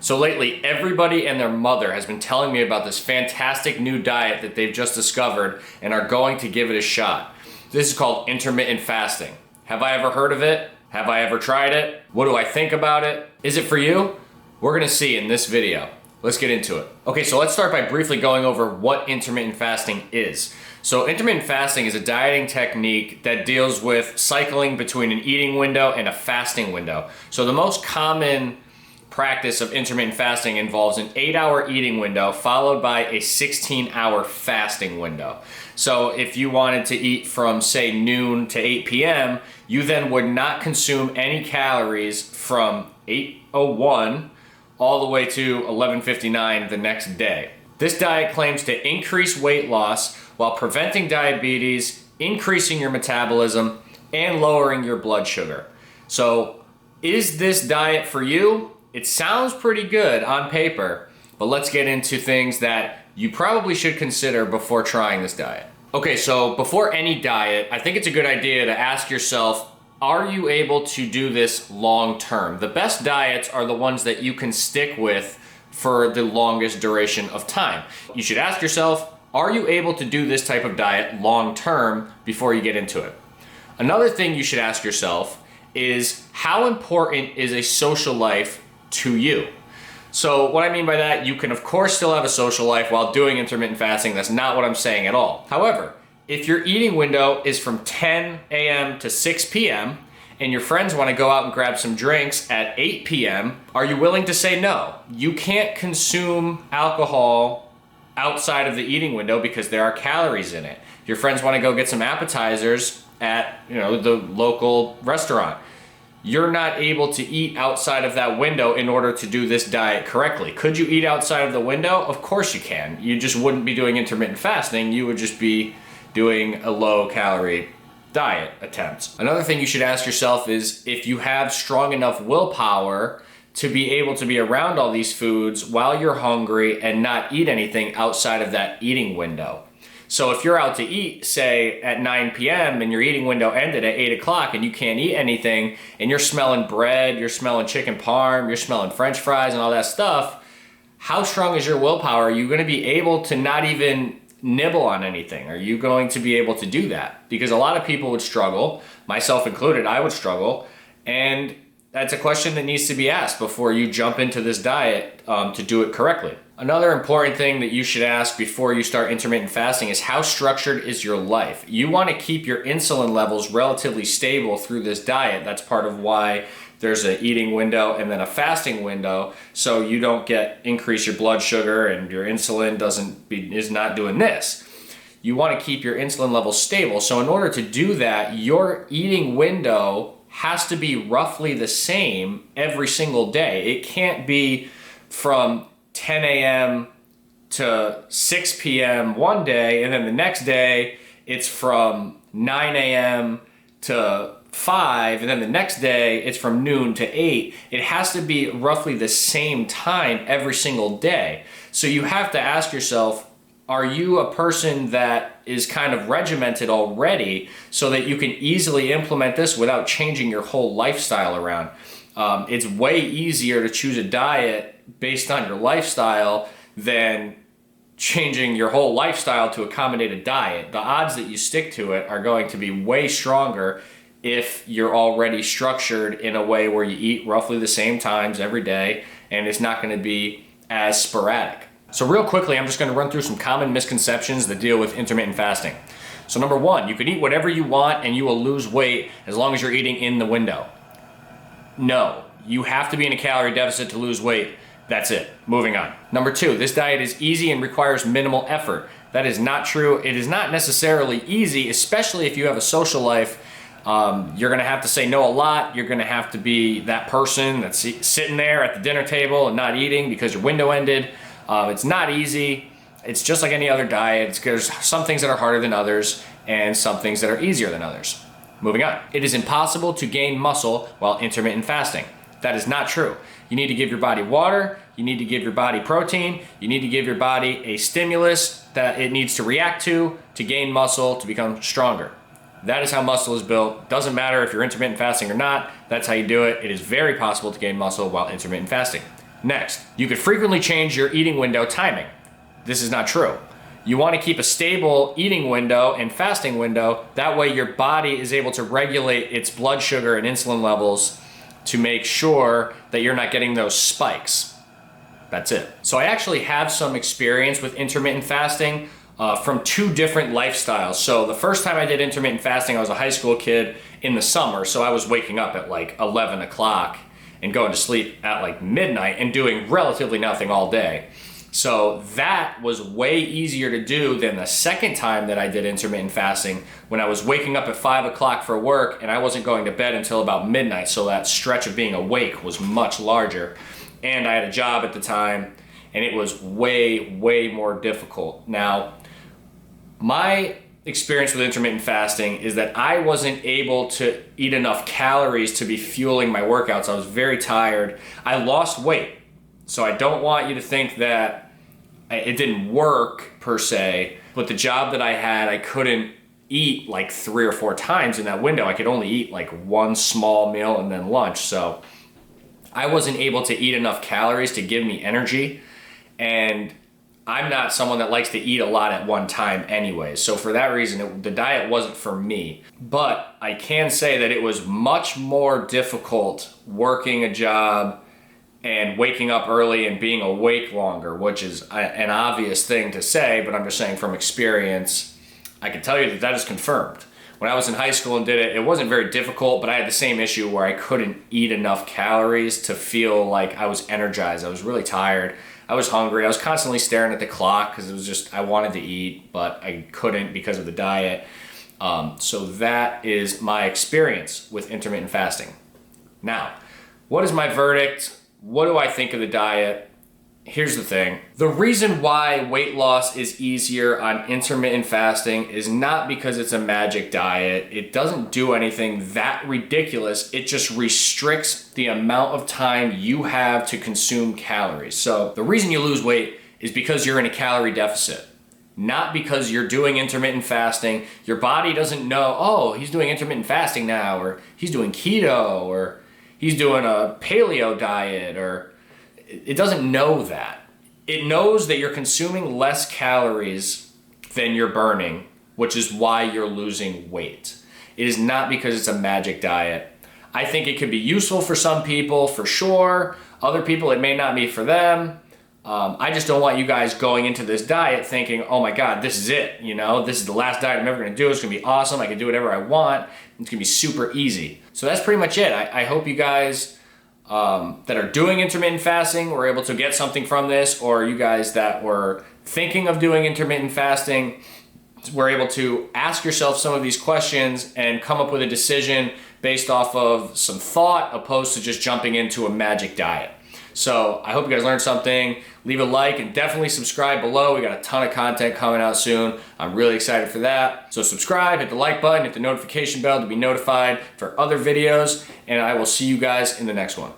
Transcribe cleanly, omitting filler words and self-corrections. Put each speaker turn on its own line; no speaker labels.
So lately, everybody and their mother has been telling me about this fantastic new diet that they've just discovered and are going to give it a shot. This is called intermittent fasting. Have I ever heard of it? Have I ever tried it? What do I think about it? Is it for you? We're gonna see in this video. Let's get into it. Okay, so let's start by briefly going over what intermittent fasting is. So intermittent fasting is a dieting technique that deals with cycling between an eating window and a fasting window. So the most common practice of intermittent fasting involves an 8-hour eating window followed by a 16-hour fasting window. So if you wanted to eat from, say, noon to 8 p.m., you then would not consume any calories from 8:01 all the way to 11:59 the next day. This diet claims to increase weight loss while preventing diabetes, increasing your metabolism, and lowering your blood sugar. So is this diet for you? It sounds pretty good on paper, but let's get into things that you probably should consider before trying this diet. Okay, so before any diet, I think it's a good idea to ask yourself, are you able to do this long term? The best diets are the ones that you can stick with for the longest duration of time. You should ask yourself, are you able to do this type of diet long term before you get into it? Another thing you should ask yourself is, how important is a social life to you? So what I mean by that, you can of course still have a social life while doing intermittent fasting. That's not what I'm saying at all. However, if your eating window is from 10 a.m. to 6 p.m. and your friends want to go out and grab some drinks at 8 p.m., are you willing to say no? You can't consume alcohol outside of the eating window because there are calories in it. Your friends want to go get some appetizers at, the local restaurant. You're not able to eat outside of that window in order to do this diet correctly. Could you eat outside of the window? Of course you can. You just wouldn't be doing intermittent fasting. You would just be doing a low calorie diet attempt. Another thing you should ask yourself is if you have strong enough willpower to be able to be around all these foods while you're hungry and not eat anything outside of that eating window. So if you're out to eat, say at 9 p.m. and your eating window ended at 8 o'clock and you can't eat anything and you're smelling bread, you're smelling chicken parm, you're smelling french fries and all that stuff, how strong is your willpower? Are you going to be able to not even nibble on anything? Are you going to be able to do that? Because a lot of people would struggle, myself included, I would struggle, and that's a question that needs to be asked before you jump into this diet to do it correctly. Another important thing that you should ask before you start intermittent fasting is, how structured is your life? You want to keep your insulin levels relatively stable through this diet. That's part of why there's an eating window and then a fasting window, so you don't increase your blood sugar and your insulin is not doing this. You want to keep your insulin levels stable. So in order to do that, your eating window has to be roughly the same every single day. It can't be from 10 a.m. to 6 p.m. one day, and then the next day it's from 9 a.m. to 5, and then the next day it's from noon to 8. It has to be roughly the same time every single day. So you have to ask yourself, are you a person that is kind of regimented already so that you can easily implement this without changing your whole lifestyle around? It's way easier to choose a diet based on your lifestyle than changing your whole lifestyle to accommodate a diet. The odds that you stick to it are going to be way stronger if you're already structured in a way where you eat roughly the same times every day and it's not going to be as sporadic. So real quickly, I'm just going to run through some common misconceptions that deal with intermittent fasting. So number one, you can eat whatever you want and you will lose weight as long as you're eating in the window. No, you have to be in a calorie deficit to lose weight. That's it. Moving on. Number two, this diet is easy and requires minimal effort. That is not true. It is not necessarily easy, especially if you have a social life. You're going to have to say no a lot. You're going to have to be that person that's sitting there at the dinner table and not eating because your window ended. It's not easy. It's just like any other diet. There's some things that are harder than others and some things that are easier than others. Moving on. It is impossible to gain muscle while intermittent fasting. That is not true. You need to give your body water, you need to give your body protein, you need to give your body a stimulus that it needs to react to gain muscle, to become stronger. That is how muscle is built. Doesn't matter if you're intermittent fasting or not, that's how you do it. It is very possible to gain muscle while intermittent fasting. Next, you could frequently change your eating window timing. This is not true. You want to keep a stable eating window and fasting window. That way your body is able to regulate its blood sugar and insulin levels to make sure that you're not getting those spikes. That's it. So I actually have some experience with intermittent fasting from 2 different lifestyles. So the first time I did intermittent fasting, I was a high school kid in the summer. So I was waking up at like 11 o'clock and going to sleep at like midnight and doing relatively nothing all day. So that was way easier to do than the second time that I did intermittent fasting, when I was waking up at 5 o'clock for work and I wasn't going to bed until about midnight. So that stretch of being awake was much larger. And I had a job at the time and it was way, way more difficult. Now, my experience with intermittent fasting is that I wasn't able to eat enough calories to be fueling my workouts. I was very tired. I lost weight. So I don't want you to think that it didn't work per se, but the job that I had, I couldn't eat like 3 or 4 times in that window. I could only eat like 1 small meal and then lunch. So I wasn't able to eat enough calories to give me energy. And I'm not someone that likes to eat a lot at one time anyway. So for that reason, the diet wasn't for me. But I can say that it was much more difficult working a job and waking up early and being awake longer, which is an obvious thing to say, but I'm just saying from experience, I can tell you that that is confirmed. When I was in high school and did it, it wasn't very difficult, but I had the same issue where I couldn't eat enough calories to feel like I was energized. I was really tired. I was hungry. I was constantly staring at the clock because it was just, I wanted to eat, but I couldn't because of the diet. So that is my experience with intermittent fasting. Now, what is my verdict? What do I think of the diet? Here's the thing. The reason why weight loss is easier on intermittent fasting is not because it's a magic diet. It doesn't do anything that ridiculous. It just restricts the amount of time you have to consume calories. So the reason you lose weight is because you're in a calorie deficit, not because you're doing intermittent fasting. Your body doesn't know, oh, he's doing intermittent fasting now, or he's doing keto, or he's doing a paleo diet, or it doesn't know that. It knows that you're consuming less calories than you're burning, which is why you're losing weight. It is not because it's a magic diet. I think it could be useful for some people, for sure. Other people, it may not be for them. I just don't want you guys going into this diet thinking, oh my God, this is it. You know, this is the last diet I'm ever gonna do. It's gonna be awesome. I can do whatever I want. It's gonna be super easy. So that's pretty much it. I hope you guys that are doing intermittent fasting were able to get something from this, or you guys that were thinking of doing intermittent fasting were able to ask yourself some of these questions and come up with a decision based off of some thought, opposed to just jumping into a magic diet. So I hope you guys learned something. Leave a like and definitely subscribe below. We got a ton of content coming out soon. I'm really excited for that. So subscribe, hit the like button, hit the notification bell to be notified for other videos, and I will see you guys in the next one.